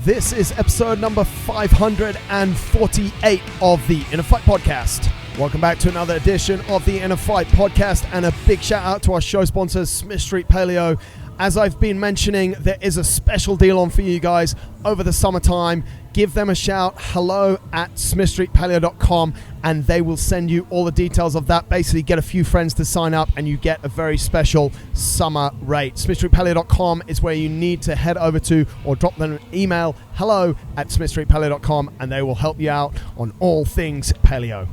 This is episode number 548 of the InnerFight podcast. Welcome back to another edition of the InnerFight podcast, and a big shout out to our show sponsors, Smith Street Paleo. As I've been mentioning, there is a special deal on for you guys over the summertime. Give them a shout, hello@smithstreetpaleo.com, and they will send you all the details of that. Basically, get a few friends to sign up and you get a very special summer rate. smithstreetpaleo.com is where you need to head over to, or drop them an email, hello@smithstreetpaleo.com, and they will help you out on all things paleo.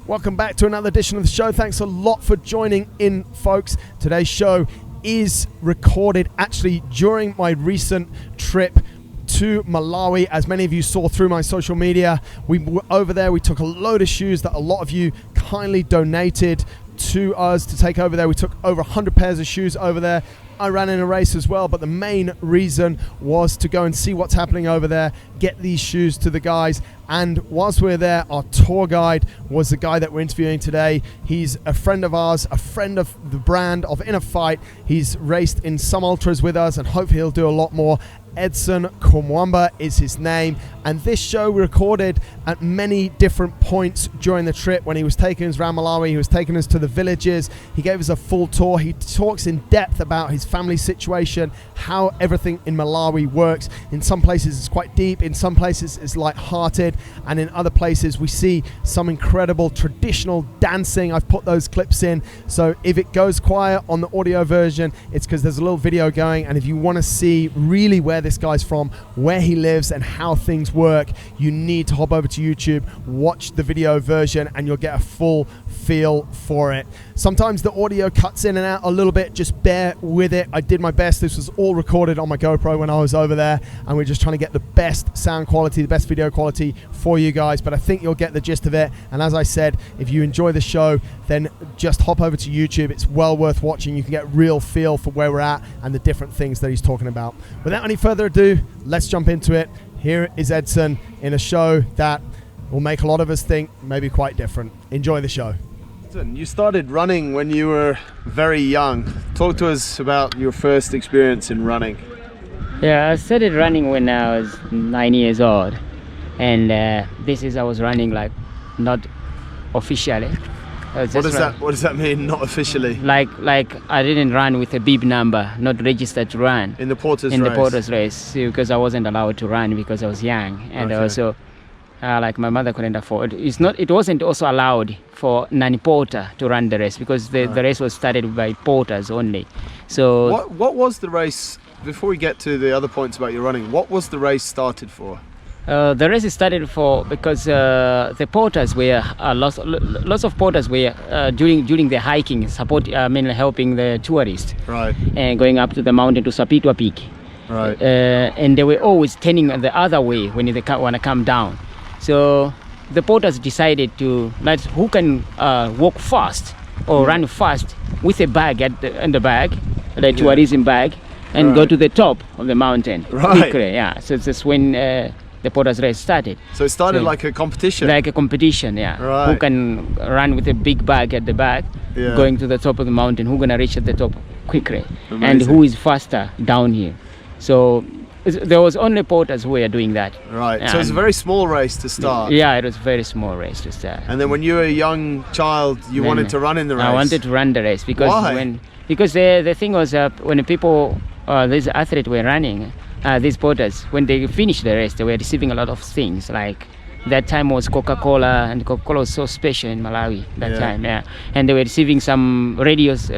Welcome back to another edition of the show. Thanks a lot for joining in, folks. Today's show is recorded actually during my recent trip to Malawi. As many of you saw through my social media, we were over there. We took a load of shoes that a lot of you kindly donated to us to take over there. We took over 100 pairs of shoes over there. I ran in a race as well, but the main reason was to go and see what's happening over there, get these shoes to the guys. And whilst we were there, our tour guide was the guy that we're interviewing today. He's a friend of ours, a friend of the brand of InnerFight. He's raced in some ultras with us, and hopefully he'll do a lot more. Edson Kumwamba is his name, and this show we recorded at many different points during the trip. When he was taking us around Malawi, he was taking us to the villages. He gave us a full tour. He talks in depth about his family situation, how everything in Malawi works. In some places it's quite deep, in some places it's light-hearted, and in other places we see some incredible traditional dancing. I've put those clips in, so if it goes quiet on the audio version, it's because there's a little video going. And if you want to see really where this guy's from, where he lives, and how things work, you need to hop over to YouTube, watch the video version, and you'll get a full feel for it. Sometimes the audio cuts in and out a little bit, just bear with it. I did my best. This was all recorded on my GoPro when I was over there, and we're just trying to get the best sound quality, the best video quality for you guys, but I think you'll get the gist of it. And as I said, if you enjoy the show, then just hop over to YouTube. It's well worth watching. You can get real feel for where we're at and the different things that he's talking about. Without any further ado, let's jump into it. Here is Edson in a show that will make a lot of us think maybe quite different. Enjoy the show. Edson, you started running when you were very young. Talk to us about your first experience in running. Yeah, I started running when I was 9 years old, and I was running like not officially. What does that mean, not officially? Like I didn't run with a bib number, not registered to run. In the porter's race? In the porter's race, because I wasn't allowed to run because I was young, and okay. Also like my mother couldn't afford. It wasn't also allowed for non-porter to run the race, because the race was started by porters only. So what was the race, before we get to the other points about your running, what was the race started for? The race started because the porters were lots of porters were during the hiking mainly helping the tourists, right, and going up to the mountain to Sapitwa Peak, right, and they were always turning the other way when they want to come down. So the porters decided to who can walk fast or run fast with a bag in the bag, the tourism bag, and go to the top of the mountain quickly. Yeah, so that's when the porters race started. So it started like a competition? Like a competition, yeah. Right. Who can run with a big bag at the back, going to the top of the mountain, who gonna reach at the top quickly. Amazing. And who is faster down here. So there was only porters who were doing that. Right, so it was a very small race to start. Yeah, it was a very small race to start. And then when you were a young child, you wanted to run in the race? I wanted to run the race because because the thing was when people, these athletes were running, these porters, when they finished the race, they were receiving a lot of things. Like that time was Coca-Cola, and Coca-Cola was so special in Malawi that time. Yeah, and they were receiving some radios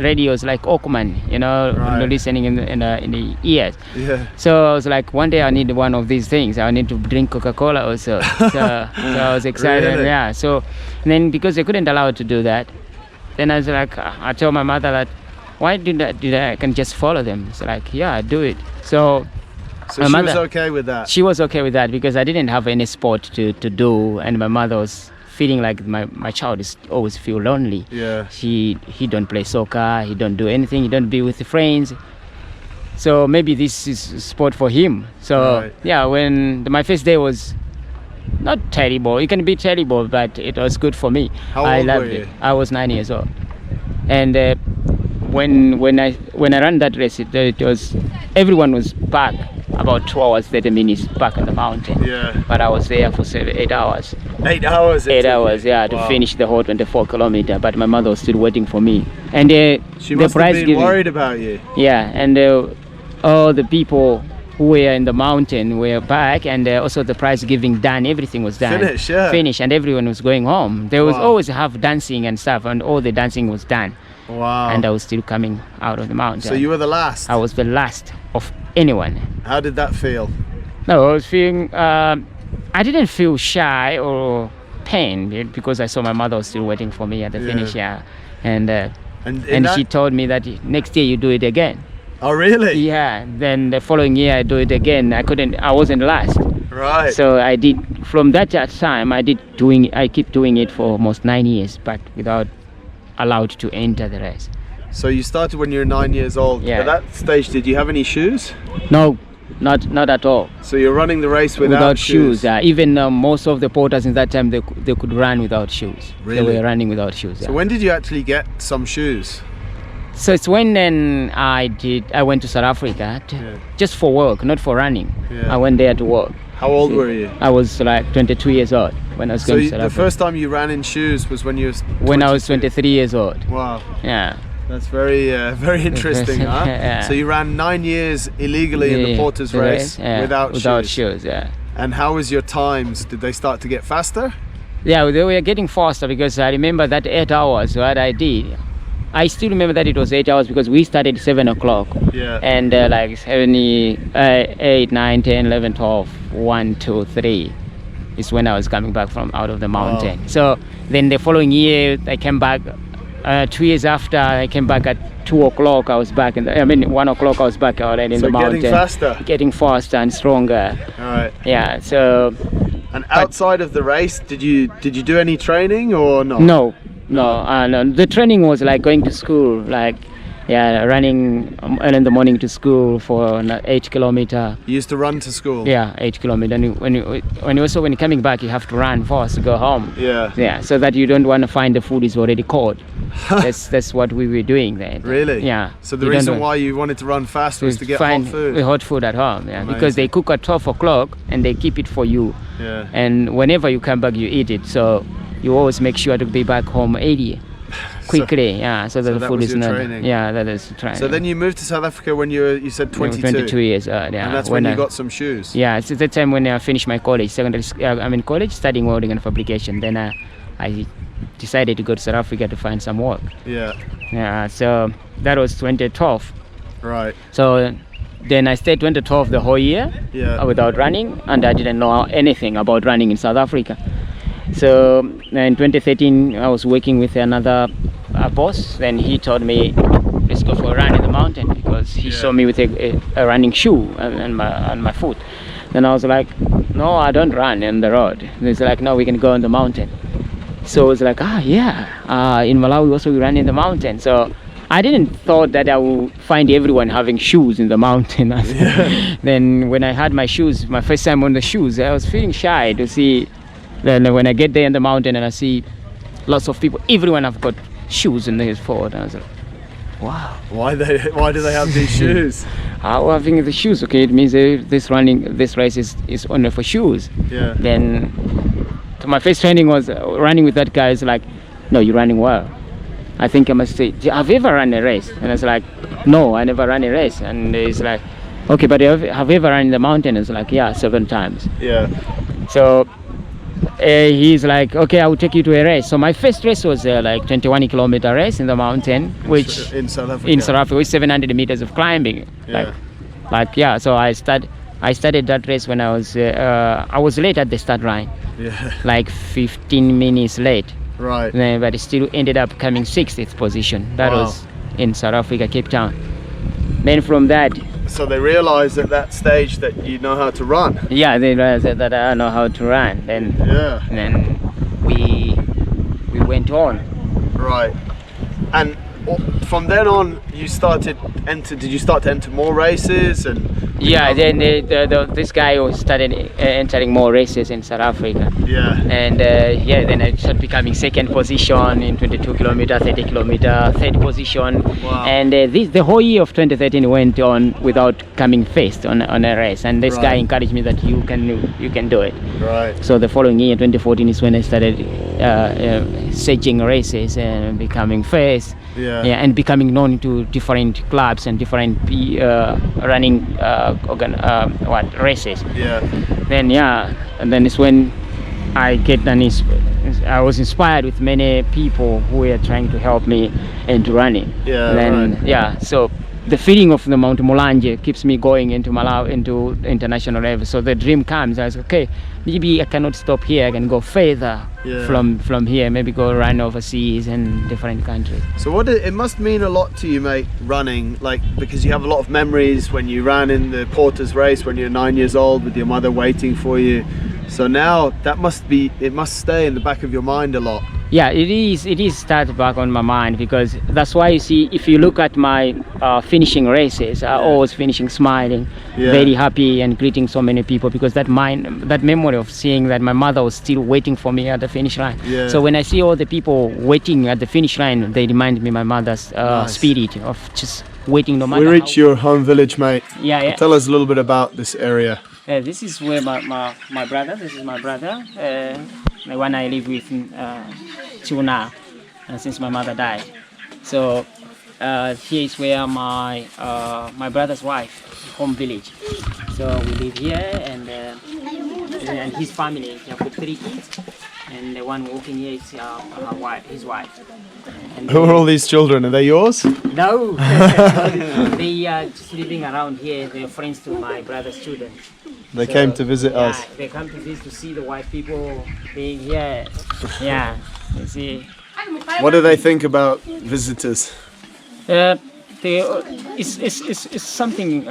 like Oakman, listening in the ears. Yeah. So I was like, one day I need one of these things. I need to drink Coca-Cola also. So I was excited. Really? Yeah. So and then because they couldn't allow to do that, then I was like, I told my mother that, why did I can just follow them? It's like, yeah, do it. So she was okay with that? She was okay with that because I didn't have any sport to do, and my mother was feeling like my child is always feel lonely. Yeah. He don't play soccer, he don't do anything, he don't be with the friends. So maybe this is sport for him. So yeah, when my first day was not terrible. It can be terrible, but it was good for me. How old were you? It. I was 9 years old, and when I ran that race, it was everyone was back about 2 hours 30 minutes back on the mountain. Yeah. But I was there for 8 hours. 8 hours? 8 hours, yeah, to finish the whole 24 kilometer. But my mother was still waiting for me. And she must have been worried about you. Yeah, and all the people who were in the mountain were back, and also the prize giving done. Everything was done. Finished, and everyone was going home. There was always have dancing and stuff, and all the dancing was done. Wow. And I was still coming out of the mountain. So you were the last? I was the last of anyone. How did that feel? No, I was feeling, I didn't feel shy or pain because I saw my mother was still waiting for me at the finish, and she told me that next year you do it again. Oh really? Yeah, then the following year I do it again. I wasn't last. Right. So I did, from that time, I keep doing it for almost 9 years, but without allowed to enter the race. So you started when you were 9 years old. Yeah. At that stage, did you have any shoes? No, not at all. So you're running the race without shoes? Even most of the porters in that time, they could run without shoes. Really? They were running without shoes. So when did you actually get some shoes? So it's when then I went to South Africa just for work, not for running. Yeah. I went there to work. How old were you? I was like 22 years old when I was going to South Africa. So the first time you ran in shoes was when you were 22? When I was 23 years old. Wow. Yeah. That's very interesting, huh? Yeah. So you ran 9 years illegally in the porters race without shoes. Yeah. And how was your times? Did they start to get faster? Yeah, they were getting faster because I remember that 8 hours what I did. I still remember that it was 8 hours because we started 7 o'clock. Yeah. And like 8, 9, 10, 11, 12, 1, 2, 3 is when I was coming back from out of the mountain. Wow. So then the following year I came back. 2 years after I came back at 2 o'clock. I was back 1 o'clock I was back already in the mountain. Getting faster and stronger. All right. Yeah. So. And outside of the race, did you do any training or not? No. No. The training was like going to school, running early in the morning to school for an 8 kilometer. You used to run to school? Yeah, 8 kilometer. And when you're coming back, you have to run fast to go home. Yeah. Yeah, so that you don't want to find the food is already cold. That's what we were doing then. Really? Yeah. So the reason why you wanted to run fast was to get hot food? Hot food at home, yeah. Because they cook at 12 o'clock and they keep it for you. Yeah. And whenever you come back, you eat it. So you always make sure to be back home 80 quickly, so that the food is not. Training. Yeah, that is training. So then you moved to South Africa when you said 22. 22 years old, yeah. And that's when you got some shoes. Yeah, it's at the time when I finished my college, I'm in college studying welding and fabrication. Then I decided to go to South Africa to find some work. Yeah. Yeah, so that was 2012. Right. So then I stayed 2012 the whole year without running, and I didn't know anything about running in South Africa. So in 2013 I was working with another boss. Then he told me, let's go for a run in the mountain, because he saw me with a running shoe on my foot. Then I was like, no, I don't run on the road. He's like, no, we can go on the mountain. So I was like, in Malawi also we run in the mountain. So I didn't thought that I would find everyone having shoes in the mountain. Then when I had my shoes, my first time on the shoes, I was feeling shy to see. Then when I get there in the mountain and I see lots of people, everyone have got shoes in his foot. I was like, wow. Why do they have these shoes? Having the shoes, okay, it means this race is only for shoes. Yeah. Then my first training was running with that guy. Is like, no, you're running well. I think I must say, have you ever run a race? And I was like, no, I never ran a race. And he's like, okay, but have you ever run in the mountain? It's like, yeah, 7 times. Yeah. So he's like, okay, I will take you to a race. So my first race was like 21 kilometer race in the mountain, which in South Africa, with 700 meters of climbing. Yeah. So I started that race when I was late at the start line. Yeah. Like 15 minutes late. Right. But it still ended up coming 60th position. That was in South Africa, Cape Town. Then from that. So they realized at that stage that you know how to run. Yeah, they realized that I know how to run. Then we went on. Right. And from then on, did you start to enter more races and? Yeah, then this guy was started entering more races in South Africa. Yeah. And then I started becoming second position in 22 kilometer, 30 kilometer, third position. Wow. And the whole year of 2013 went on without coming first on a race. And this guy encouraged me that you can do it. Right. So the following year, 2014, is when I started searching races and becoming first. Yeah. And becoming known to different clubs and different running races. Yeah. Then and then it's when I was inspired with many people who were trying to help me into running. Yeah. Then so the feeling of the Mount Mulanje keeps me going into Malawi, into international level. So the dream comes. I was okay. Maybe I cannot stop here. I can go further from here. Maybe go run overseas in different countries. So it must mean a lot to you, mate, running, like, because you have a lot of memories when you ran in the Porter's race when you're 9 years old with your mother waiting for you. So now it must stay in the back of your mind a lot. Yeah, it is started back on my mind, because that's why you see, if you look at my finishing races, I always finishing smiling, very happy and greeting so many people, because that memory of seeing that my mother was still waiting for me at the finish line. Yeah. So when I see all the people waiting at the finish line, they remind me my mother's spirit of just waiting no matter. We reach your home village, mate. Yeah. Tell us a little bit about this area. This is where my brother. This is my brother. The one I live with till now, since my mother died. So here is where my brother's wife, home village. So we live here, and his family. He have got 3 kids, and the one walking here is his wife. And who are all these children? Are they yours? No, they are just living around here. They're friends to my brother's children. They came to visit us. They come to visit to see the white people being here. Yeah, you see. What do they think about visitors? It's something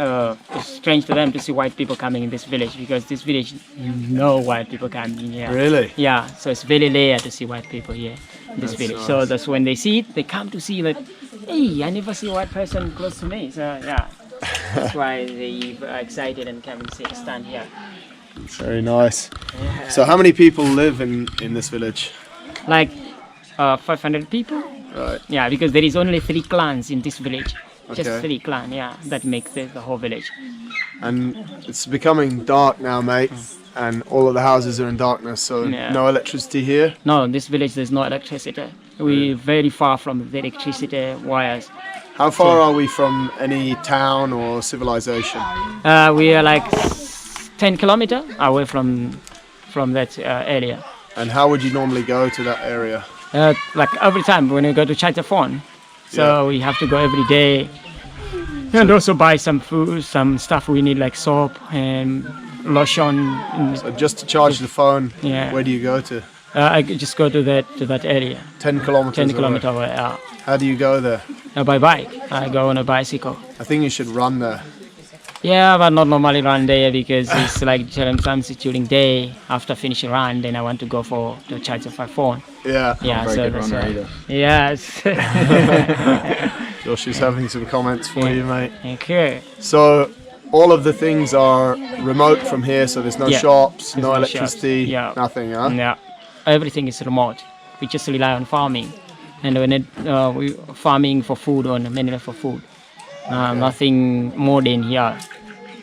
strange to them to see white people coming in this village, because this village, no white people coming here. Really? Yeah, so it's very rare to see white people here in this village. Nice. So that's when they see it, they come to see that, hey, I never see a white person close to me. So yeah, that's why they are excited and come and stand here. Very nice. Yeah. So how many people live in this village? Like 500 people. Right. Yeah, because there is only 3 clans in this village. Okay. Just 3 clans, that make the whole village. And it's becoming dark now, mate, and all of the houses are in darkness, so no electricity here? No, in this village there's no electricity. We're very far from the electricity wires. How far are we from any town or civilization? We are like 10 kilometers away from that area. And how would you normally go to that area? Like every time when we go to charge a phone, so we have to go every day, and also buy some food, some stuff we need, like soap and lotion. So just to charge the phone, where do you go to? I just go to that area. 10 kilometers. 10 kilometers away. How do you go there? By bike. I go on a bicycle. I think you should run there. Yeah, but not normally run there, because it's like sometimes during day after finishing run, then I want to go to charge of my phone. Yeah. Yeah. So that's yes. Joshua's having some comments for you, mate. Okay. So all of the things are remote from here, so there's no shops, no electricity, nothing, huh? Yeah. Everything is remote. We just rely on farming, and when we farming for food, or mainly for food. Nothing more than here,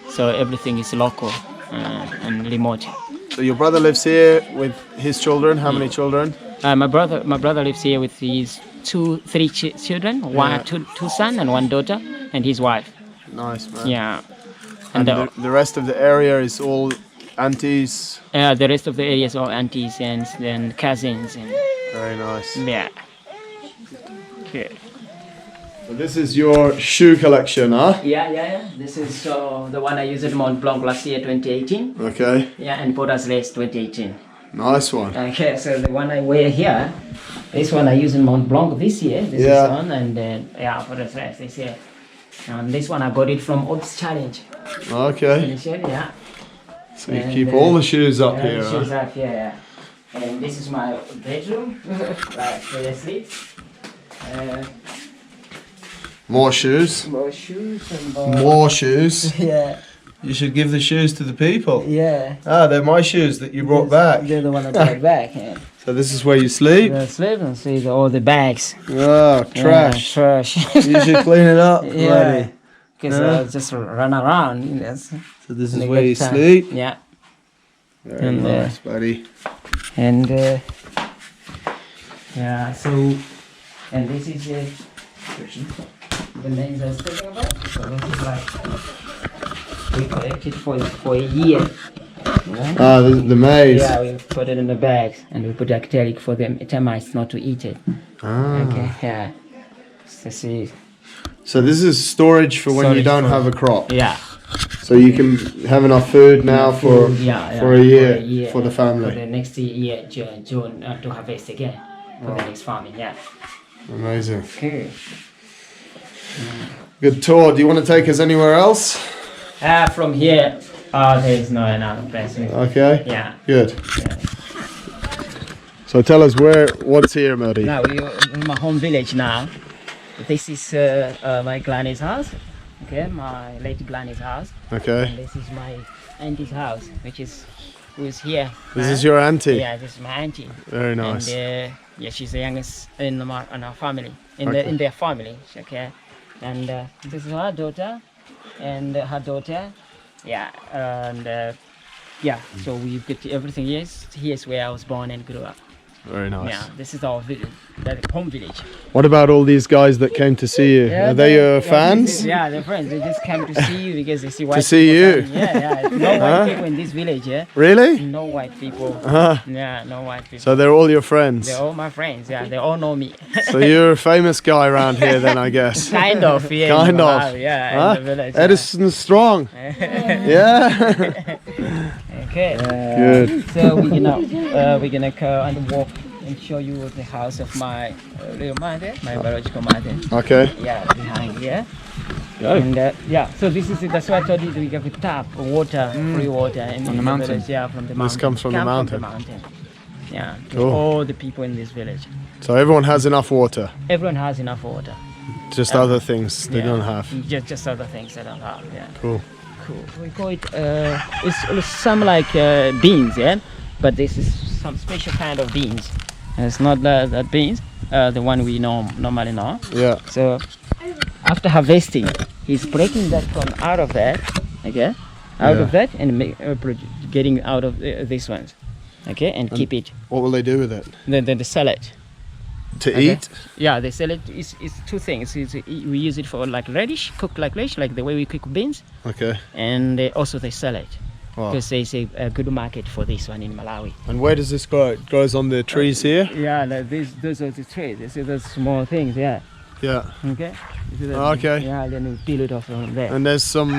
so everything is local and remote. So your brother lives here with his children. How many children? My brother lives here with his 3 children, two sons and 1 daughter, and his wife. Nice, man. Yeah. And the rest of the area is all aunties? The rest of the area is all aunties and cousins. Very nice. Yeah. Okay. So this is your shoe collection, huh? Yeah. This is the one I used at Mont Blanc last year, 2018. Okay. Yeah, and Porter's Race 2018. Nice one. Okay, so the one I wear here, this one I use in Mont Blanc this year. This is one, and then Porter's Race this year. And this one I got it from Odds Challenge. Okay. Yeah. So you keep all the shoes up here. The shoes up here, yeah. And this is my bedroom, like where I sleep. More shoes. More shoes and More shoes. Yeah. You should give the shoes to the people. Yeah. Ah, they're my shoes that you brought back. They're the one I brought back. Yeah. So this is where you sleep? The sleep and see all the bags. Oh, trash. Yeah, trash. You should clean it up, yeah. Because just run around. You know, so this is where you sleep? Yeah. Very nice, buddy. And yeah, so, and this is the names I was talking about. So this is like, we collected for a year. You know? Ah, the maize. Yeah, we put it in the bags and we put acrylic for the termites not to eat it. Ah. Okay, yeah. So see. So this is storage for when you don't have a crop. Yeah. So you can have enough food now for a year for the family. For the next year, June to harvest again for the next farming. Yeah. Amazing. Okay. Good tour. Do you want to take us anywhere else? From here, there is no another place. Okay. Yeah. Good. Yeah. So tell us what's here, Murray? Now we're in my home village now. This is my granny's house. Okay, my late granny's house. Okay. And this is my auntie's house, who is here. This is your auntie? Yeah, this is my auntie. Very nice. And yeah, she's the youngest in our family, in their family. Okay. And this is her daughter, and her daughter. Yeah, and yeah. So we've got everything. Here's where I was born and grew up. Very nice. Yeah, this is our village, that home village. What about all these guys that came to see you? Yeah, Are they your fans? Yeah, they're friends. They just came to see you because they see white people. To see you? Coming. Yeah. No white people in this village, yeah. Really? No white people. Yeah, no white people. So they're all your friends? They're all my friends, yeah. They all know me. So you're a famous guy around here then, I guess? Kind of, yeah. Kind of? Yeah, in the village. Edson's strong. Yeah? Okay. Good. So we're gonna go and walk and show you the house of my real mother, my biological mother. Okay. Yeah, behind here. And yeah, so that's why I told you we have a tap water, free water from the mountain. Village, yeah, from the mountain. This comes from the mountain. Yeah, to Cool. all the people in this village. So everyone has enough water? Everyone has enough water. Just other things they Yeah, don't have? Just other things they don't have, yeah. Cool. Cool. We call it, it's some like beans, yeah? But this is some special kind of beans. It's not that beans, the one we normally know. Yeah. So after harvesting, he's breaking that from out of that, okay? Out of that and getting out of these ones, okay? And keep it. What will they do with it? Then they sell it. To eat? Yeah, they sell it. It's two things. We use it for like radish, cook like radish, like the way we cook beans. Okay. And also they sell it. Wow. Because there's a good market for this one in Malawi. And where does this grow? It grows on the trees here? Yeah, those are the trees. You see those small things, yeah. Yeah. Okay. Okay. Yeah, then we peel it off from there. And there's some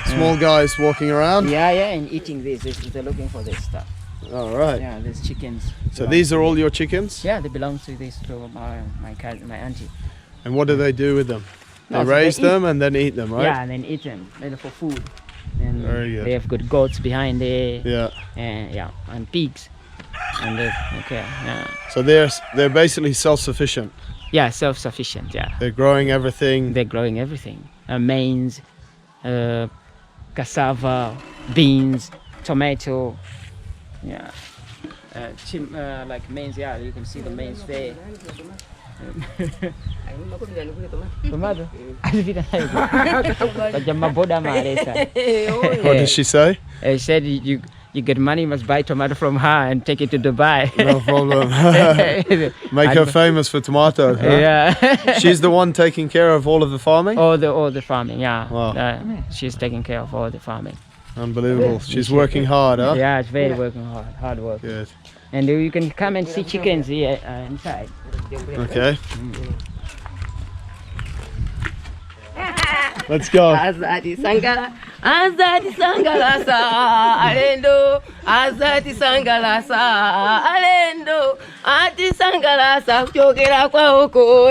small guys walking around? Yeah, and eating this. They're looking for this stuff. All right. Yeah, there's chickens. So these are all your chickens? Yeah, they belong to my auntie. And what do they do with them? They No, so raise they them and then eat them, right? Yeah, and then eat them. They're for food. And Very good. they have got goats behind there. Yeah. And pigs. And yeah. So they're basically self-sufficient. Yeah, self-sufficient. Yeah. They're growing everything. They're growing everything. Maize, cassava, beans, tomato. Yeah. Like maize. Yeah, you can see the maize there. Tomato. What did she say? She said you get money, you must buy tomato from her and take it to Dubai. No problem. Make her famous for tomatoes. Huh? Yeah. She's the one taking care of all of the farming? All the farming, yeah. Wow. She's taking care of all the farming. Unbelievable. She's working hard, huh? Yeah, it's very working hard work. Good. And you can come and see chickens here inside. Okay. Let's go. Azadi Sangala sa alendo, Azadi Sangala sa alendo, Ati Sangala sa chokera kwa oko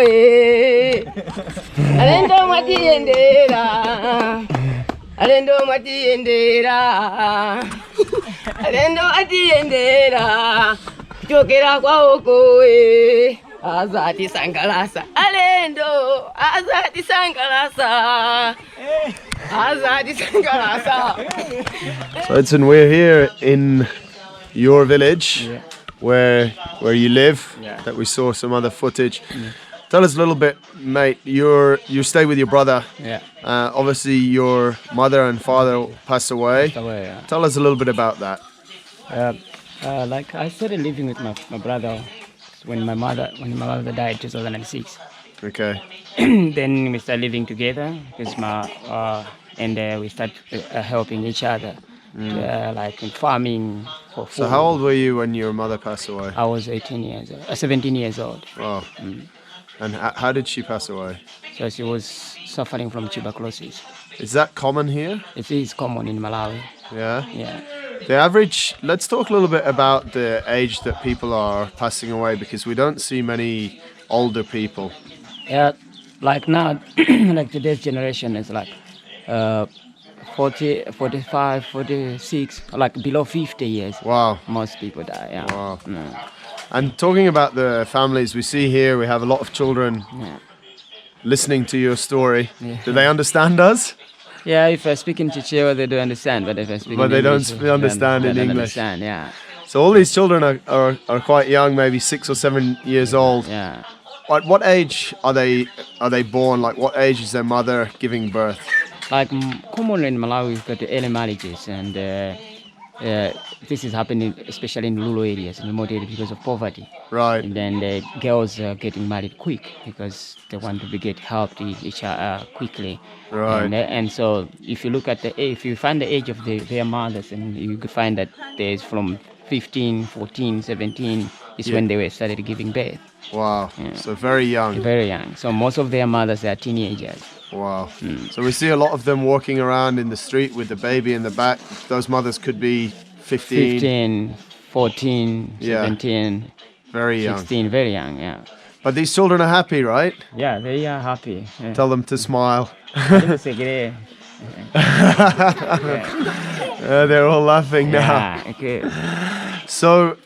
alendo matiendera, alendo matiendera, alendo atiendera, chokera kwa oko azati sangalasa alendo azati sangalasa azati sangalasa. So Edson, we're here in your village, where you live. That we saw some other footage. Tell us a little bit, mate. You stay with your brother. Yeah. Obviously, your mother and father passed away. Tell us a little bit about that. Like I started living with my brother when my mother died in 2006. Okay. Then we started living together because we started helping each other, like in farming for food. So how old were you when your mother passed away? I was 17 years old. Wow. And how did she pass away? So she was suffering from tuberculosis. Is that common here? It is common in Malawi. Yeah. Yeah. The average, let's talk a little bit about the age that people are passing away, because we don't see many older people. Yeah, like now, like today's generation is like 40, 45, 46, like below 50 years. Wow. Most people die, yeah. Wow. And talking about the families we see here, we have a lot of children listening to your story. Yeah. Do they understand us? Yeah, if I speak in Chichewa, they do understand, but if I speak in they English, don't understand in English. Understand, yeah. So all these children are quite young, maybe 6 or 7 years old. Yeah. At what age are they born? Like, what age is their mother giving birth? Like commonly in Malawi, we've got early marriages, and this is happening especially in rural areas, in remote areas, because of poverty. Right. And then the girls are getting married quick because they want to get helped each other quickly. Right. And so if you look at if you find the age of their mothers, and you could find that there's from 15, 14, 17 is when they started giving birth. Wow. Yeah. So very young. Very young. So most of their mothers are teenagers. Wow. So we see a lot of them walking around in the street with the baby in the back. Those mothers could be 15, 14, 17, very young. 16, very young, yeah. But these children are happy, right? Yeah, they are happy. Yeah. Tell them to smile. They're all laughing now. Yeah, okay. So,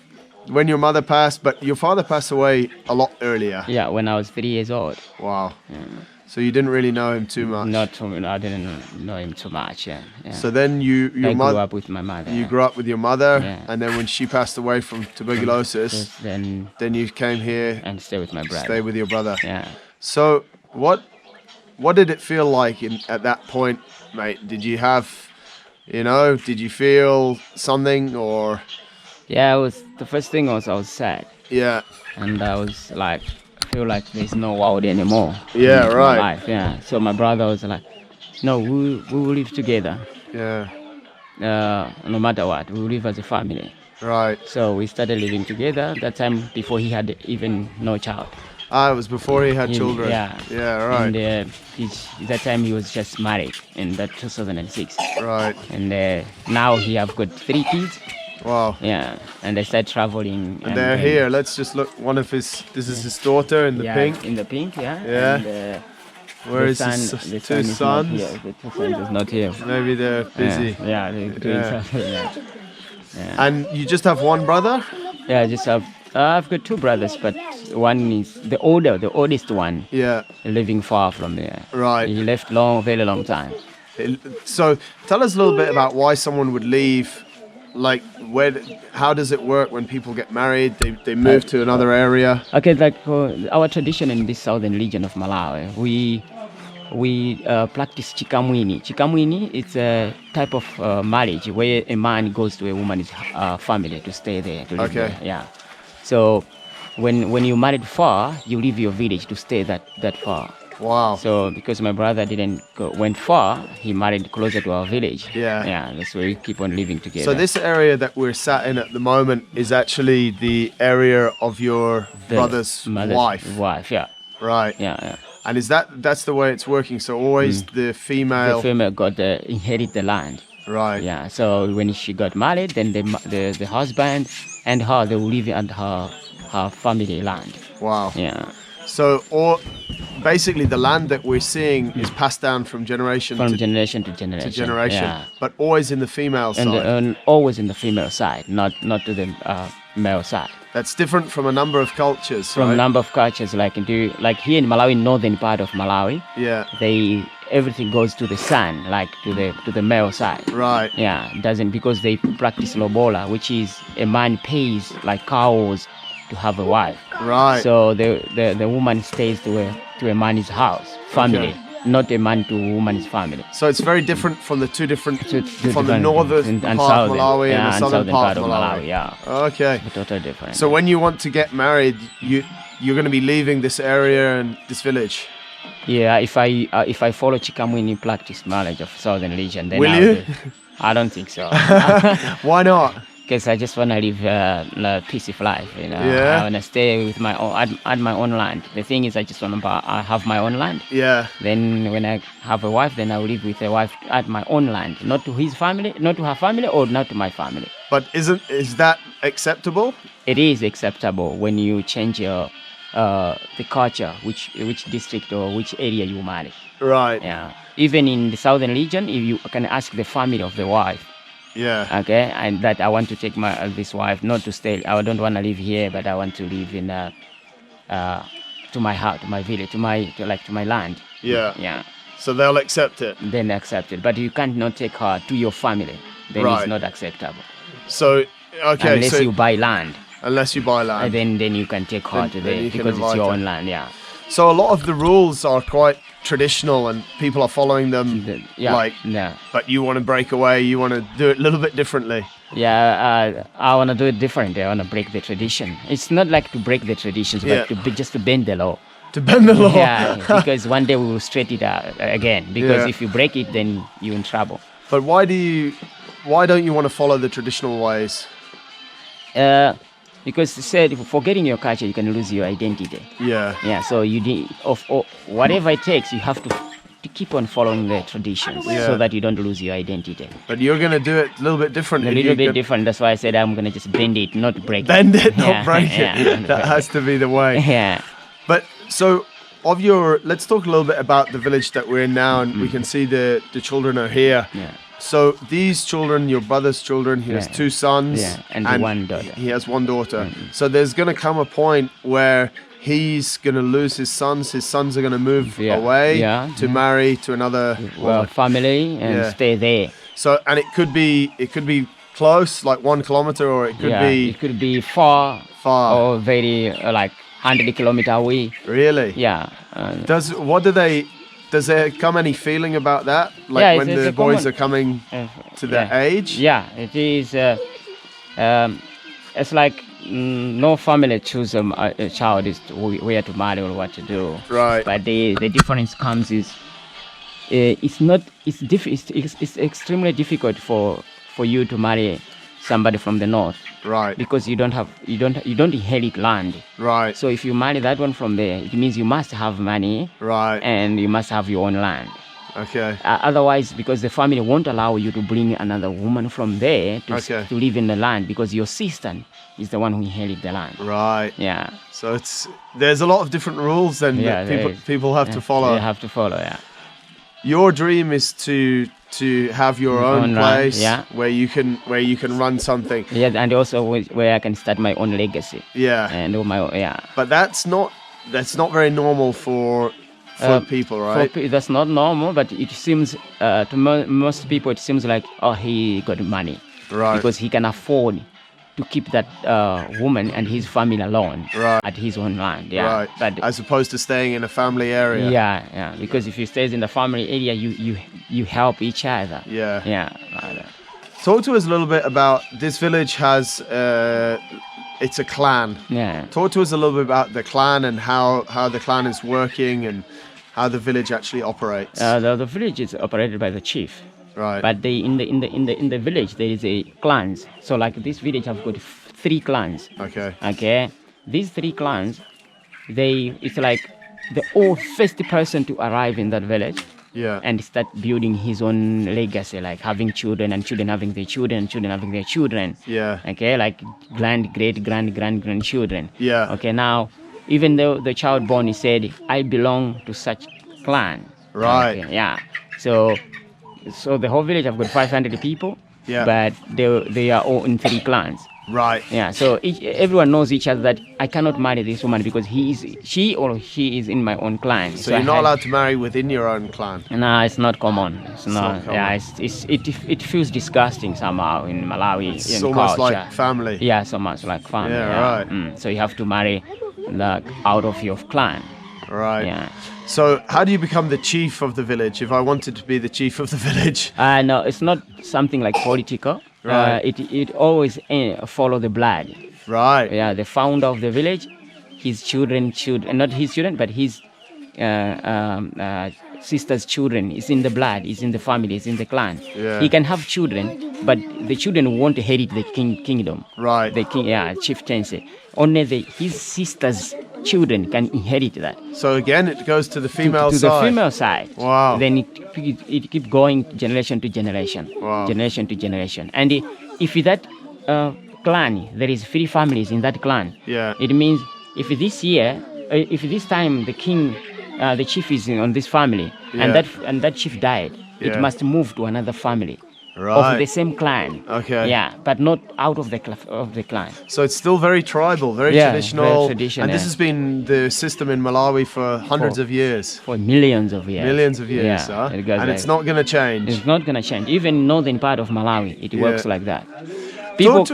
when your mother passed, but your father passed away a lot earlier. Yeah, when I was 3 years old. Wow. Yeah. So you didn't really know him too much. I didn't know him too much. Yeah. So then I grew up with my mother. You grew up with your mother, and then when she passed away from tuberculosis, then you came here and stay with my brother. Stay with your brother. Yeah. So what did it feel like at that point, mate? Did you have, did you feel something or? Yeah, the first thing was I was sad. Yeah. And I was like, I feel like there's no world anymore. Yeah, right. My life, yeah. So my brother was like, no, we will live together. Yeah. No matter what, we will live as a family. Right. So we started living together. That time before he had even no child. It was before he had children. Yeah. Yeah, right. And that time he was just married in that 2006. Right. And now he have got 3 kids. Wow. Yeah, and they start traveling. And they're here. Let's just look. This is his daughter in the pink. In the pink, yeah. Yeah. And, where is his 2 sons? The 2 sons is not here. Maybe they're busy. Yeah, they're doing something. Yeah. And you just have one brother? Yeah, I've got 2 brothers, but one is the oldest one. Yeah. Living far from there. Right. He left very long time. So tell us a little bit about why someone would leave. Like, how does it work when people get married? They move to another area. Okay, like our tradition in this southern region of Malawi, we practice chikamwini. Chikamwini is a type of marriage where a man goes to a woman's family to stay there. To live there. Yeah. So when you married far, you leave your village to stay that far. Wow. So because my brother went far, he married closer to our village. Yeah. Yeah, that's where we keep on living together. So this area that we're sat in at the moment is actually the area of your brother's wife. Wife, yeah. Right. Yeah. And that's the way it's working. So always the female got inherit the land. Right. Yeah. So when she got married, then the husband and her, they will live on her family land. Wow. Yeah. So basically the land that we're seeing is passed down from generation to generation. Yeah. But always in the female side. And always in the female side, not to the male side. That's different from a number of cultures, From right? a number of cultures, like here in Malawi, northern part of Malawi, Yeah. everything goes to the son, like to the male side. Right. Yeah, doesn't, because they practice lobola, which is a man pays like cows to have a wife. Right. So the woman stays to a man's house, family, not a man to a woman's family. So it's very different from the two different, from the different- northern and part of southern, Malawi yeah, and the southern part of Malawi. Yeah, Okay. totally different. So when you want to get married, you're going to be leaving this area and this village. Yeah, if I follow Chikamwini practice marriage of southern region, then Will I'll you? do. I don't think so. Why not? Because I just want to live a peaceful life. Yeah. I want to stay with my own, at my own land. The thing is, I just want to have my own land. Yeah. Then when I have a wife, then I will live with a wife at my own land, not to his family, not to her family, or not to my family. But is that acceptable? It is acceptable when you change your the culture, which district or which area you marry. Right. Yeah. Even in the southern region, if you can ask the family of the wife. Yeah. Okay, and that I want to take this wife, not to stay. I don't want to live here, but I want to live in to my house, to my village, to my land. Yeah. Yeah. So they'll accept it. Then accept it, but you can't not take her to your family. Then Right. it's not acceptable. So okay. Unless So you buy land, unless you buy land. then you can take her to then you can because it's invite your her. own land. Yeah. So a lot of the rules are quite traditional and people are following them. Yeah. But you want to break away. You want to do it a little bit differently. Yeah, I want to do it different. I want to break the tradition. It's not like to break the traditions, Yeah. but just to bend the law. To bend the law. Yeah, because one day we will straighten it out again. Because Yeah. if you break it, then you're in trouble. But why don't you want to follow the traditional ways? Because it said, forgetting your culture, you can lose your identity. Yeah. Yeah, so you need whatever it takes, you have to keep on following the traditions Yeah. so that you don't lose your identity. But you're going to do it a little bit different. A little bit different. That's why I said I'm gonna just bend it, not break it. Bend it, Yeah, not break it. yeah, That has to be the way. Yeah. But so let's talk a little bit about the village that we're in now, and we can see the children are here. Yeah. So these children, your brother's children, he has Yeah. 2 sons Yeah, and one daughter. He has 1 daughter. So there's going to come a point where he's going to lose his sons. His sons are going to move Yeah. away Yeah. to marry to another woman. Family and Yeah. stay there. So and it could be close, like 1 kilometer, or it could be it could be far far. or very like 100 kilometer away. Really? Yeah. Does there come any feeling about that? Like Yeah, when it's the a boys common- are coming to their age? Yeah, it is. It's like no family choose a child is where to marry or what to do. Right. But the difference comes is it's extremely difficult for you to marry somebody from the north. Right. Because you don't inherit land. Right. So if you marry that one from there, it means you must have money. Right. And you must have your own land. Okay. Otherwise, because the family won't allow you to bring another woman from there to live in the land, because your sister is the one who inherits the land. Right. Yeah. So there's a lot of different rules then that people have to follow. They have to follow. Yeah. Your dream is to have your own place, land, where you can run something. Yeah, and also where I can start my own legacy. Yeah. And all my But that's not very normal for people, right? That's not normal, but it seems to most people it seems like he got money, Right. Because he can afford to keep that woman and his family alone, Right. At his own land. Yeah. Right. But as opposed to staying in a family area. Yeah. Because if you stay in the family area, you help each other. Yeah. Yeah. Talk to us a little bit about this village. Has it's a clan. Yeah. Talk to us a little bit about the clan and how the clan is working and how the village actually operates. The village is operated by the chief. Right. But in the village there is a clans. So like this village have got 3 clans. Okay. Okay. These 3 clans, it's like the first person to arrive in that village. Yeah. And start building his own legacy, like having children and children having their children, children having their children. Yeah. Okay, like grandchildren. Yeah. Okay, now even though the child born, he said, I belong to such clan. Right. Okay, yeah. So the whole village have got 500 people. Yeah. But they are all in 3 clans. Right. Yeah. So everyone knows each other that I cannot marry this woman because she or he is in my own clan. So you're not allowed to marry within your own clan. No, it's not common. It's not. Common. Yeah. It feels disgusting somehow in Malawi. It's almost culture. like family. Yeah, so much like family. Yeah, right. So you have to marry out of your clan. Right. Yeah. So how do you become the chief of the village? If I wanted to be the chief of the village? No, it's not something like political. Right. It always follow the blood. Right. Yeah, the founder of the village, his children, not his children, but his sister's children is in the blood, is in the family, is in the clan. Yeah. He can have children, but the children won't inherit the kingdom. Right. The chieftaincy. Only his sister's children can inherit that. So again, it goes to the female to side. the female side. Wow. Then it keep going generation to generation. Wow. Generation to generation. And if that clan, there is 3 families in that clan. Yeah. It means if this time the king, the chief is on this family, Yeah. and that chief died, Yeah. it must move to another family. Right. Of the same clan. Okay. Yeah, but not out of the clan. So it's still very tribal, very traditional. Very traditional. And this has been the system in Malawi for hundreds of years. For millions of years. Millions of years, Yeah, huh? it goes And like it's not going to change. It's not going to change. Even northern part of Malawi, it works like that. Talk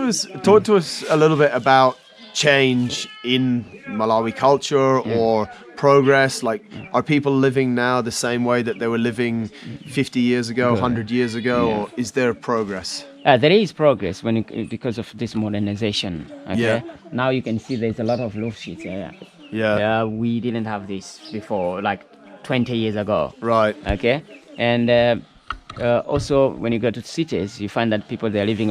to us a little bit about change in Malawi culture or progress. Like, are people living now the same way that they were living 50 years ago, 100 years ago, or is there progress? There is progress because of this modernization. Okay? Yeah. Now you can see there's a lot of loaf sheets. Yeah. We didn't have this before, like 20 years ago. Right. Okay. And also, when you go to cities, you find that people they're living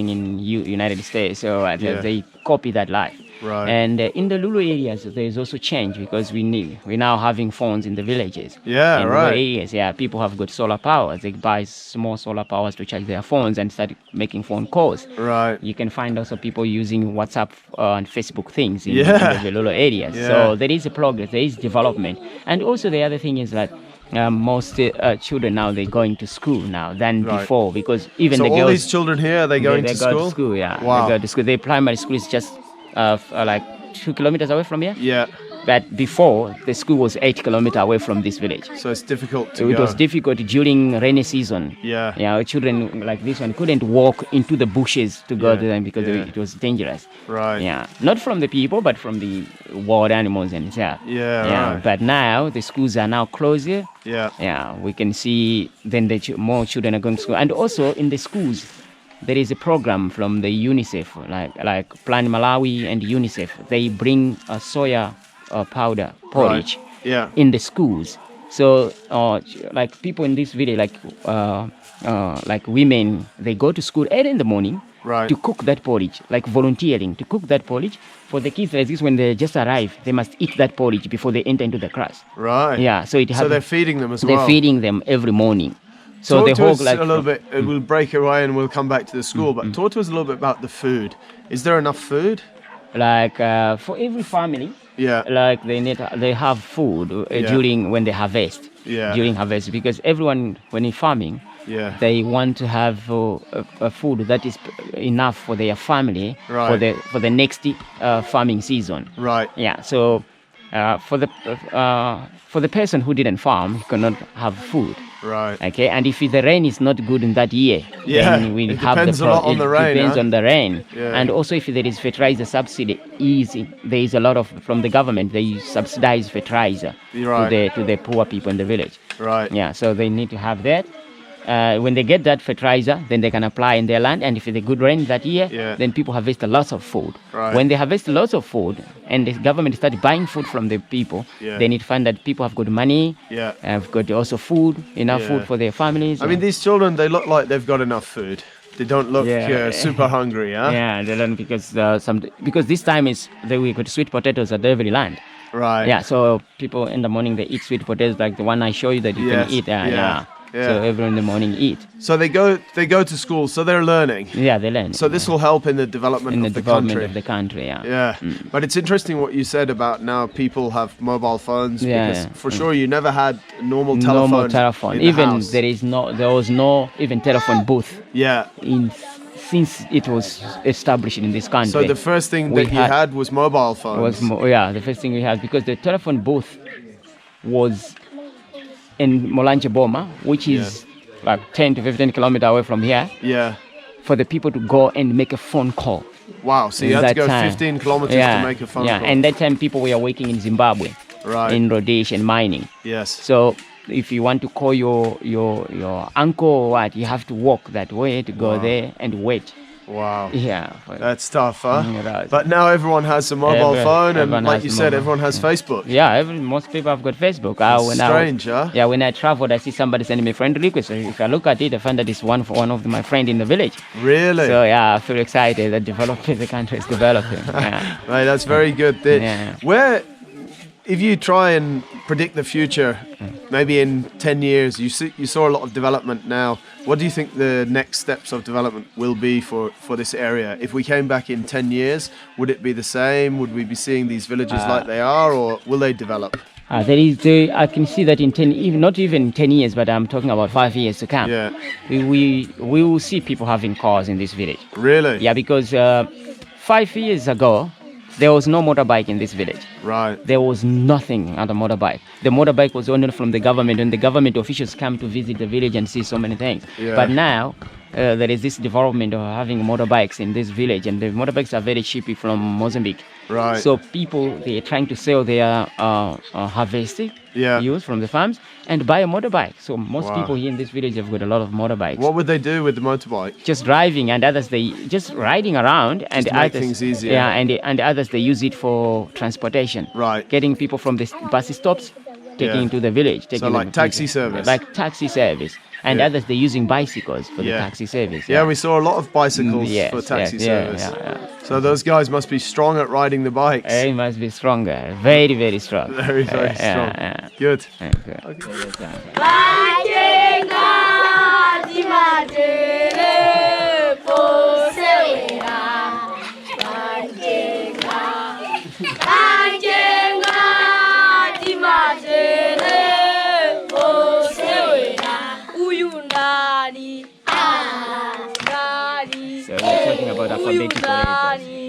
in United States, so they copy that life. Right. And in the rural areas, there is also change because we're now having phones in the villages. Yeah, in right. rural areas, people have got solar power. They buy small solar powers to charge their phones and start making phone calls. Right. You can find also people using WhatsApp and Facebook things in the rural areas. Yeah. So there is a progress, there is development. And also the other thing is that most children now they're going to school now than before because even so the girls. all these children here, they're going to school? They go to school, yeah. Wow. They go to school. Their primary school is just like 2 kilometers away from here. Yeah. But before, the school was 8 kilometers away from this village. So it's difficult to It go. was difficult during rainy season. Yeah. Yeah, children like this one couldn't walk into the bushes to go to them because it was dangerous. Right. Yeah. Not from the people, but from the wild animals and stuff. Yeah, right. But now the schools are now closer. Yeah. Yeah, we can see then more children are going to school. And also in the schools, there is a program from the UNICEF, like Plan Malawi and UNICEF. They bring a soya powder porridge in the schools. So, like people in this village, like women, they go to school early in the morning to cook that porridge, like volunteering to cook that porridge. For the kids like this, when they just arrive, they must eat that porridge before they enter into the class. Right. Yeah. So they're feeding them as well. They're feeding them every morning. So talk to us a little bit. We'll break away and we'll come back to the school. But talk to us a little bit about the food. Is there enough food? Like for every family, like they have food during when they harvest. Yeah. During harvest, because everyone when in farming, they want to have a food that is enough for their family for the next farming season. Right. Yeah. So for the person who didn't farm, he cannot have food. Right. Okay, and if the rain is not good in that year, then we have depends a lot on the rain. Depends on the rain, Yeah. and also if there is fertilizer subsidy, there is a lot of from the government. They subsidize fertilizer to the poor people in the village. Right. Yeah, so they need to have that. When they get that fertilizer, then they can apply in their land, and if it's a good rain that year, then people harvest lots of food. Right. When they harvest lots of food, and the government starts buying food from the people, they need to find that people have got money, have got also food, enough food for their families. I mean, these children, they look like they've got enough food. They don't look super hungry, huh? Yeah, they don't because this time we got sweet potatoes at every land. Right. Yeah, so people in the morning they eat sweet potatoes like the one I show you that you can eat. Yeah. So everyone in the morning eat. So they go to school, so they're learning. Yeah, they learn. So this will help in the development of the country. Yeah. But it's interesting what you said about now people have mobile phones because for sure you never had normal telephone. Even there was no even telephone booth. Yeah. In since it was established in this country. So the first thing that you had was mobile phones. The first thing we had, because the telephone booth was in Mulanje Boma, which is like 10 to 15 kilometers away from here. Yeah. For the people to go and make a phone call. Wow, so you had to go 15 kilometers to make a phone call. And that time people were working in Zimbabwe, in Rhodesia mining. Yes. So if you want to call your uncle or what, you have to walk that way to go there and wait. Wow. Yeah. That's tough, huh? But now everyone has a mobile phone, and like you said, everyone has Facebook. Yeah, most people have got Facebook. Strange, huh? Yeah, when I traveled, I see somebody sending me friend request. So if I look at it, I find that it's one of my friend in the village. Really? So yeah, I feel excited that the country is developing. Yeah. Right, that's very good. Where, if you try and predict the future, maybe in 10 years, you saw a lot of development now. What do you think the next steps of development will be for this area? If we came back in 10 years, would it be the same? Would we be seeing these villages like they are, or will they develop? I can see that in 10, even not even 10 years, but I'm talking about 5 years to come. Yeah. We will see people having cars in this village. Really? Yeah, because 5 years ago, there was no motorbike in this village. Right. There was nothing on the motorbike. The motorbike was only from the government, and the government officials come to visit the village and see so many things. Yeah. But now, there is this development of having motorbikes in this village, and the motorbikes are very cheap from Mozambique. Right. So people, they're trying to sell their harvesting use from the farms and buy a motorbike. So most people here in this village have got a lot of motorbikes. What would they do with the motorbike? Just driving, and others they just riding around, and just others, make things easier. Yeah, and others they use it for transportation. Right. Getting people from the bus stops, taking to the village. So like taxi service. Like taxi service. And others, they're using bicycles for the taxi service. Yeah, we saw a lot of bicycles for taxi service. So those guys must be strong at riding the bikes. They must be stronger. Very, very strong. Very, very strong. Good. So we're talking about alphabetical letters.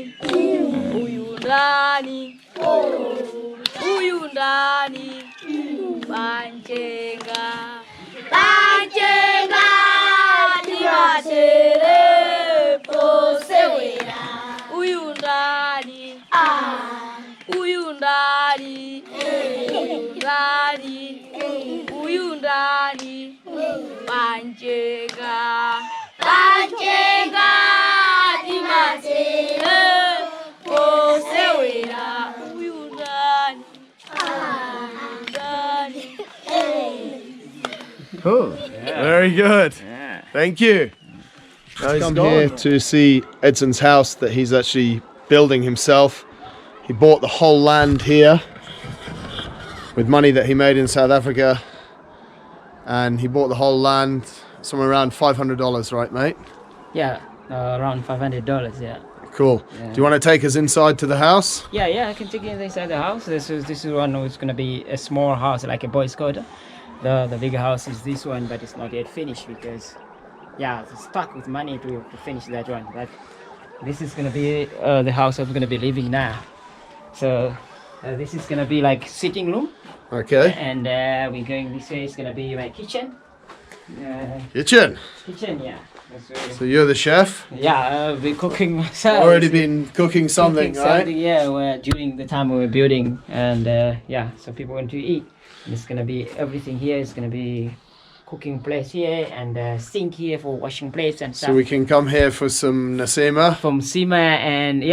Cool. Very good. Thank you. Now he's come here to see Edson's house that he's actually building himself. He bought the whole land here with money that he made in South Africa, and he bought the whole land somewhere around $500, right, mate? Yeah, around $500. Yeah. Cool. Yeah. Do you want to take us inside to the house? Yeah, I can take you inside the house. This is one who's going to be a small house, like a boy's quarter. The bigger house is this one, but it's not yet finished because, it's stuck with money to finish that one. But this is going to be the house I'm going to be living now. So this is going to be like sitting room. Okay. And we're going this way. It's going to be my kitchen. Kitchen, yeah. So you're the chef? Yeah, I'll be cooking myself. Already been cooking something, right? Yeah, during the time we were building, and so people want to eat. And it's gonna be everything here. It's gonna be cooking place here and sink here for washing plates and stuff. So we can come here for some nasima? From sima and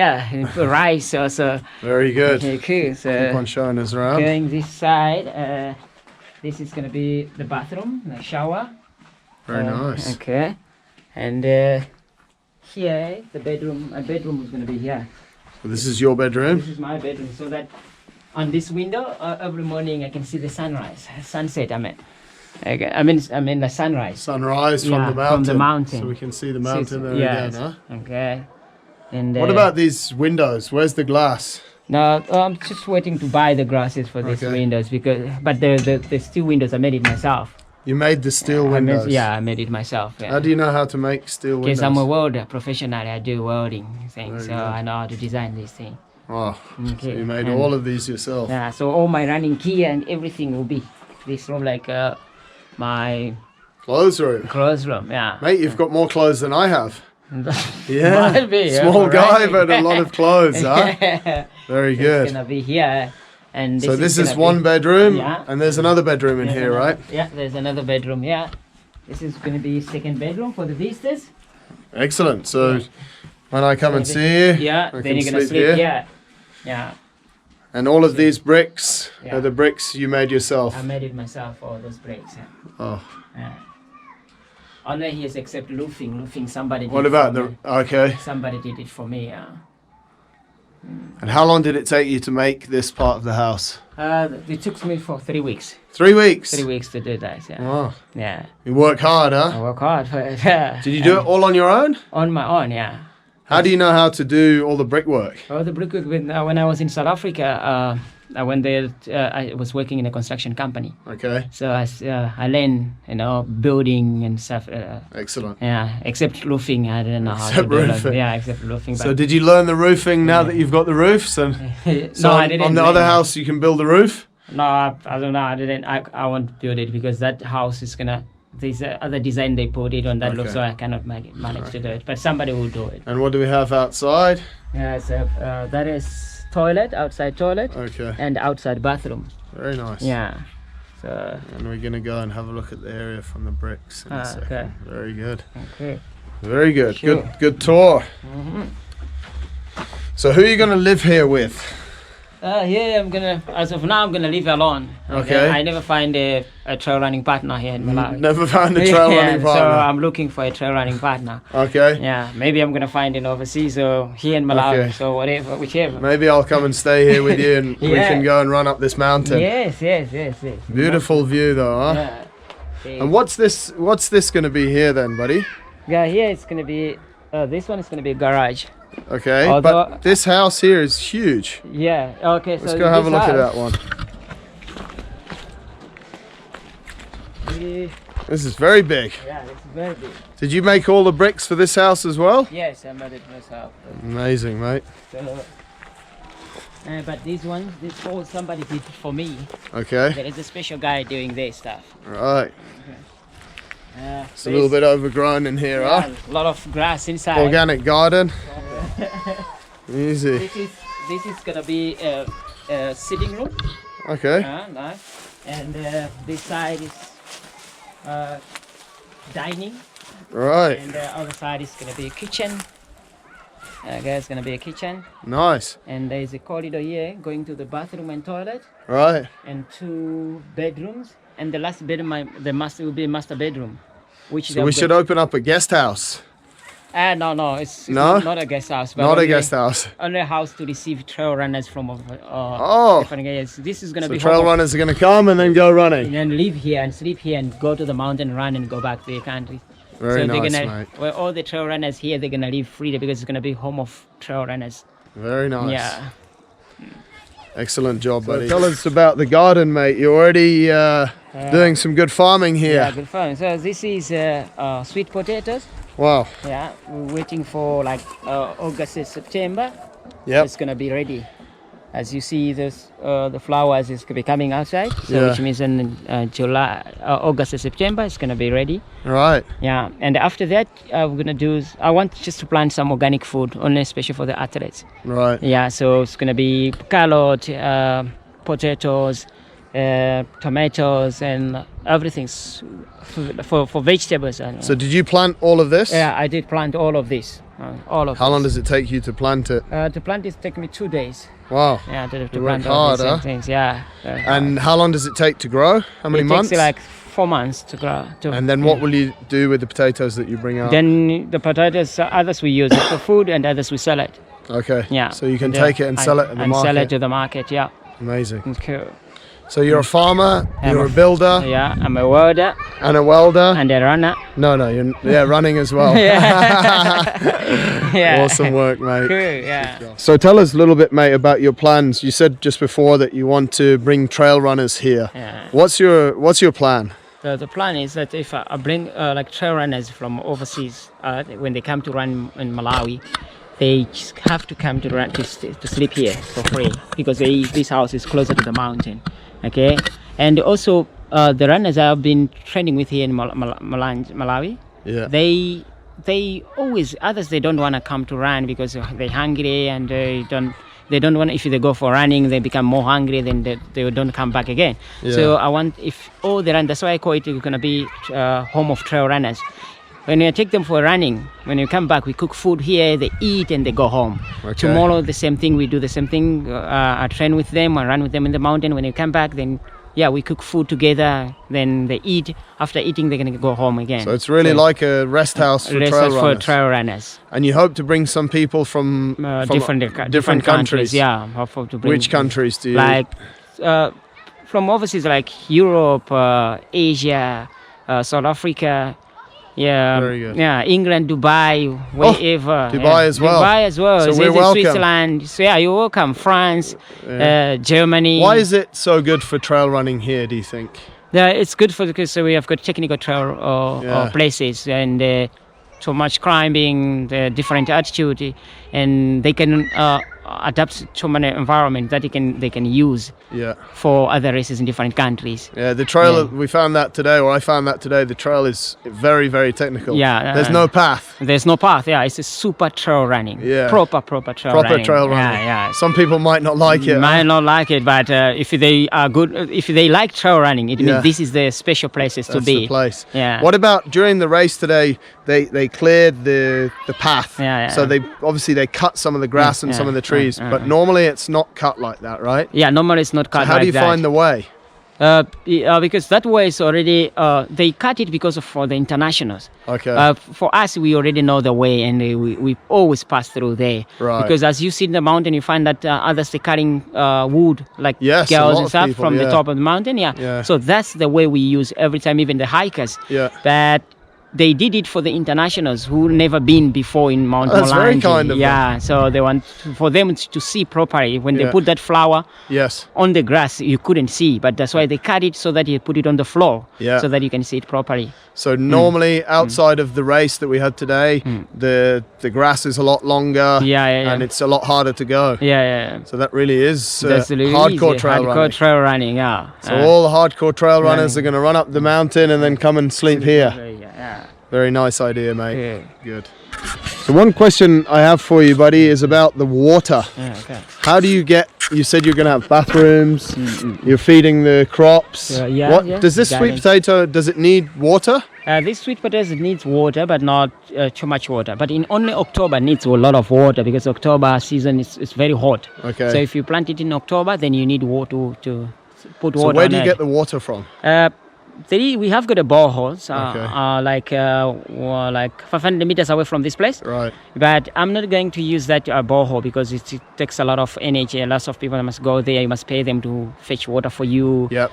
rice also. Very good. Okay, cool. So keep on showing us around. Going this side, this is gonna be the bathroom, the shower. Very nice. Okay. And here, the bedroom. My bedroom is going to be here. So this is your bedroom? This is my bedroom. So that on this window, every morning I can see the sunset. I mean the sunrise. Sunrise from the mountain. From the mountain. So we can see the mountain there again, huh? Okay. And what about these windows? Where's the glass? No, I'm just waiting to buy the glasses for these windows but the steel windows I made it myself. You made the steel windows? I made it myself. Yeah. How do you know how to make steel windows? Because I'm a welder professionally. I do welding things, so I know how to design this thing. Oh, so you made all of these yourself? Yeah, so all my running gear and everything will be this room, like my clothes room. Clothes room, yeah. Mate, you've got more clothes than I have. Yeah, might be, small guy, but a lot of clothes, huh? Very good. It's gonna be here. And so this is one bedroom, yeah. And there's another bedroom in here, right? Yeah, there's another bedroom, yeah. This is going to be second bedroom for the visitors. Excellent. So when I come and see you, yeah, I then you're going to sleep here. Yeah. And all of these bricks are the bricks you made yourself? I made it myself, all those bricks. Yeah. Oh. Yeah. Only here except roofing. Roofing, somebody did What about the... Okay. Somebody did it for me, yeah. And how long did it take you to make this part of the house? It took me for 3 weeks. 3 weeks? 3 weeks to do that, yeah. Wow. Yeah. You work hard, huh? I work hard for it, yeah. Did you do it all on your own? On my own, yeah. How do you know how to do all the brickwork? Oh, the brickwork, when I was in South Africa, I went there, I was working in a construction company. Okay. So I learned, building and stuff. Excellent. Yeah, except roofing, I didn't know how to Except do roofing. Yeah, except roofing. So did you learn the roofing now that you've got the roofs? And no, I didn't. On the other house, you can build the roof? No, I don't know. I didn't. I won't build it because that house is gonna. There's other design they put it on that look, so I cannot manage to do it. But somebody will do it. And what do we have outside? Yeah, so that is toilet, outside toilet. Okay. And outside bathroom. Very nice. Yeah. So. And we're gonna go and have a look at the area from the bricks in a second. Okay. Very good. Okay. Very good. Sure. Good tour. Mm-hmm. So who are you gonna live here with? As of now, I'm gonna live alone. Okay. I never find a trail running partner here in Malawi. Never found a trail running partner. So I'm looking for a trail running partner. Okay. Yeah, maybe I'm gonna find it overseas or here in Malawi. Okay. So whichever. Maybe I'll come and stay here with you, and we can go and run up this mountain. Yes. Beautiful view, though, huh? Yeah. Okay. And what's this gonna be here then, buddy? Yeah, here it's gonna be. This one is gonna be a garage. Okay, Although, but this house here is huge. Yeah. Okay. Let's go have a look at that one. This is very big. Yeah, it's very big. Did you make all the bricks for this house as well? Yes, I made it myself. Amazing, mate. So, but these ones, this whole somebody did it for me. Okay. There is a special guy doing this stuff. Right. It's a little bit overgrown in here, huh? A lot of grass inside. Organic garden. Easy. This is gonna be a sitting room. Okay. Nice. And this side is dining. Right. And the other side is gonna be a kitchen. There's gonna be a kitchen. Nice. And there's a corridor here going to the bathroom and toilet. Right. And 2 bedrooms. And the last bedroom, will be a master bedroom. So we should open up a guest house. No, it's not a guest house. But not a guest house. Only a house to receive trail runners from different areas. This is going to be trail runners are going to come and then go running. And then live here and sleep here and go to the mountain, run and go back to your country. Very nice, mate. Well, all the trail runners here, they're going to live freely because it's going to be home of trail runners. Very nice. Yeah. Excellent job, buddy. Tell us about the garden, mate. You're already doing some good farming here. Yeah, good farming. So this is sweet potatoes. Wow. Yeah, we're waiting for like August and September. Yep. It's gonna be ready. As you see, this the flowers is be coming outside. So which means in July, August and September, it's gonna be ready. Right. Yeah, and after that, we're gonna do. I want just to plant some organic food, only especially for the athletes. Right. Yeah, so it's gonna be carrot, potatoes, tomatoes, and everything for vegetables. So did you plant all of this? Yeah, I did plant all of this. How long does it take you to plant it? To plant it take me 2 days. Wow. Yeah, to work plant all hard, these huh? things. Yeah. And how long does it take to grow? How many months? It takes like 4 months to grow. And then what will you do with the potatoes that you bring out? Then the potatoes, others we use it for food and others we sell it. Okay. Yeah. So you can take it and sell it at the market. And sell it to the market, yeah. Amazing. Cool. So you're a farmer, you're a builder. Yeah, I'm a welder. And a welder. And a runner. No, you're running as well. Yeah. Awesome work, mate. Cool, yeah. So tell us a little bit, mate, about your plans. You said just before that you want to bring trail runners here. Yeah. What's your plan? The plan is that if I bring like trail runners from overseas, when they come to run in Malawi, they just have to come to sleep here for free because this house is closer to the mountain. Okay, and also the runners I've been training with here in Malawi, they always others they don't want to come to run because they're hungry and they don't want, if they go for running they become more hungry, then they don't come back again. So I want, if all the run, that's why I call it gonna be home of trail runners. When I take them for running, when you come back, we cook food here, they eat and they go home. Tomorrow the same thing, we do the same thing. I train with them, I run with them in the mountain. When you come back, then we cook food together, then they eat. After eating, they're going to go home again. So it's really like a rest house for trail runners. And you hope to bring some people from different countries. Yeah, hope to bring. Which countries do you? Like from overseas, like Europe, Asia, South Africa. Yeah, very good. Yeah, England, Dubai, wherever. Dubai as well. Dubai as well. So we're welcome. Switzerland. So you're welcome. France, Germany. Why is it so good for trail running here, do you think? Yeah, it's good because we have got technical trail places and so much climbing, the different altitude, and they can adapt to many environment that they can use for other races in different countries. Yeah, the trail, we found that today, or I found that today, the trail is very, very technical. Yeah. There's no path. There's no path, it's a super trail running. Yeah. Proper trail running. Proper trail running. Yeah. Some people might not like it. Might not like it, but if they are good, if they like trail running, it means this is the special places to be. That's the place. Yeah. What about during the race today, they cleared the path. So they cut some of the grass and some of the trees. But normally it's not cut like that, right? Yeah, normally it's not cut like that. How do you find the way? Because that way is already, they cut it because for the internationals. Okay. For us, we already know the way and we always pass through there. Right. Because as you see in the mountain, you find that others are cutting wood, like girls and stuff from the top of the mountain. Yeah. So that's the way we use every time, even the hikers. Yeah. But they did it for the internationals who never been before in Mount Malawi. That's very kind of them. Yeah, so they want for them to see properly. When they put that flower on the grass, you couldn't see, but that's why they cut it so that you put it on the floor, so that you can see it properly. So normally outside of the race that we had today, the grass is a lot longer, and it's a lot harder to go. Yeah. So that really is hardcore trail running. Yeah. So all the hardcore trail runners are going to run up the mountain and then come and sleep here. Very nice idea, mate. Yeah. Good. So one question I have for you, buddy, is about the water. How do you you said you're going to have bathrooms, you're feeding the crops. Does this sweet potato, does it need water? This sweet potato needs water, but not too much water. But in only October it needs a lot of water because October season is very hot. Okay. So if you plant it in October, then you need water to put water. So where do you get the water from? We have got a borehole, like 500 meters away from this place. Right. But I'm not going to use that borehole because it takes a lot of energy. Lots of people must go there. You must pay them to fetch water for you. Yep.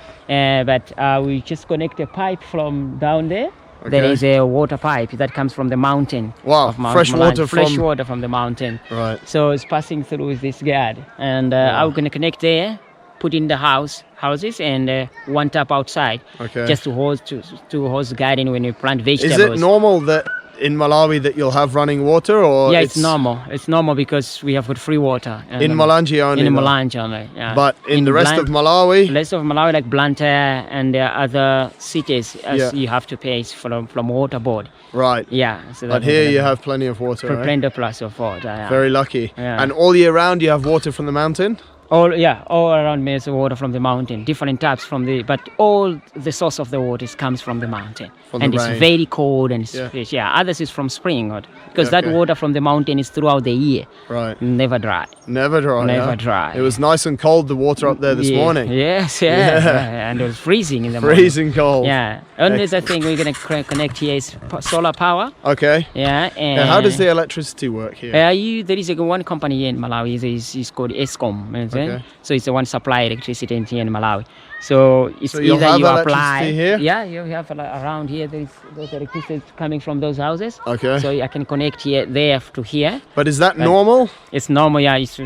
But we just connect a pipe from down there. Okay. There is a water pipe that comes from the mountain. Wow, fresh water from the mountain. Right. So it's passing through this guard. And I'm going to connect there, put in the houses and one tap outside, just to host the garden when you plant vegetables. Is it normal that in Malawi that you'll have running water, or it's normal? It's normal because we have got free water in Malanje only. In Malanje only, yeah. But in the rest of Malawi, like Blantyre and the other cities, you have to pay from water board. Right. Yeah. So but here you have plenty of water. Plenty plus of water. Yeah. Very lucky. Yeah. And all year round you have water from the mountain. All around me is water from the mountain, different taps but all the source of the water comes from the mountain. It's very cold and fresh. Others is from spring, because that water from the mountain is throughout the year. Right. Never dry. Never dry. It was nice and cold, the water up there this morning. Yes, and it was freezing in the morning. Freezing cold. Yeah. Only the thing we're going to connect here is solar power. Okay. Yeah. And how does the electricity work here? There is one company here in Malawi. It's called Edsons. Okay. So it's the one supply electricity here in Malawi. So it's either you apply here? Yeah, you have around here. There's those electricity coming from those houses. Okay. So I can connect there to here. But is that normal? It's normal. Yeah. It's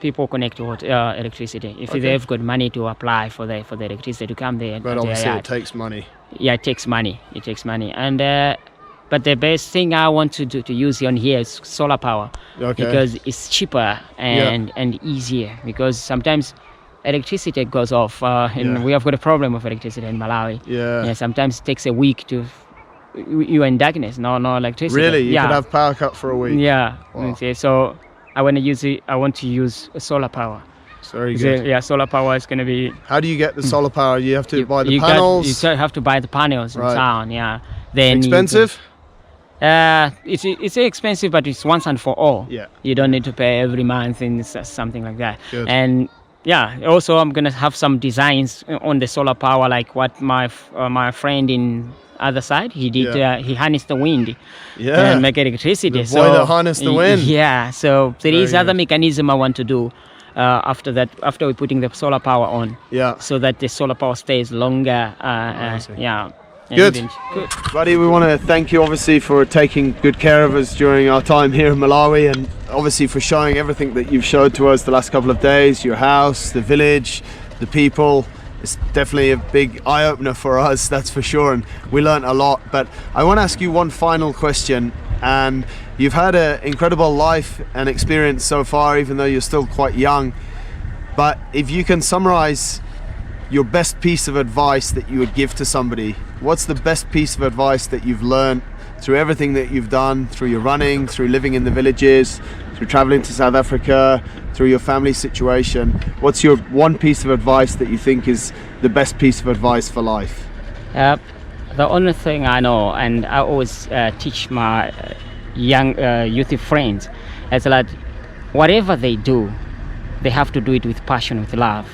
people connect to electricity if they've got money to apply for the electricity to come there. But obviously it takes money. Yeah, it takes money. And but the best thing I want to use on here is solar power. Okay. Because it's cheaper and easier. Because sometimes electricity goes off, and we have got a problem with electricity in Malawi. Yeah. Sometimes it takes a week to. You're in darkness. No electricity. Really? You could have power cut for a week. Yeah. Wow. Okay, so I want to use solar power. It's very good. Yeah, solar power is going to be. How do you get the solar power? You have to buy the panels. You have to buy the panels in town. Yeah. Then expensive? It's expensive, but it's once and for all. Yeah. You don't need to pay every month and something like that. Good. And also I'm gonna have some designs on the solar power, like what my friend in other side he did. He harnessed the wind. Yeah. And make electricity. The boy that harnessed the wind. Yeah. So there is other mechanism I want to do. After we're putting the solar power on. Yeah. So that the solar power stays longer. Good. Buddy, we want to thank you obviously for taking good care of us during our time here in Malawi, and obviously for showing everything that you've showed to us the last couple of days, your house, the village, the people. It's definitely a big eye-opener for us, that's for sure, and we learned a lot. But I want to ask you one final question, and you've had an incredible life and experience so far, even though you're still quite young. But if you can summarize your best piece of advice that you would give to somebody, what's the best piece of advice that you've learned through everything that you've done, through your running, through living in the villages, through traveling to South Africa, through your family situation? What's your one piece of advice that you think is the best piece of advice for life? The only thing I know, and I always teach my young youth friends, is that whatever they do, they have to do it with passion, with love.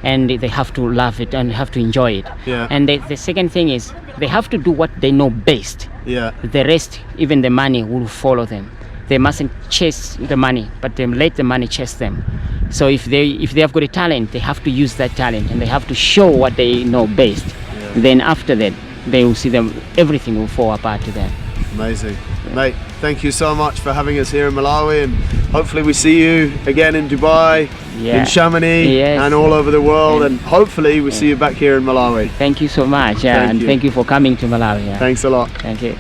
And they have to love it and have to enjoy it. Yeah. And the second thing is they have to do what they know best. Yeah. The rest, even the money, will follow them. They mustn't chase the money, but they let the money chase them. So if they have got a talent, they have to use that talent and they have to show what they know best. Yeah. Then after that, they will see them. Everything will fall apart to them. Amazing. Mate, thank you so much for having us here in Malawi, and hopefully we see you again in Dubai, in Chamonix, and all over the world, and hopefully we see you back here in Malawi. Thank you so much, and thank you for coming to Malawi. Thanks a lot. Thank you.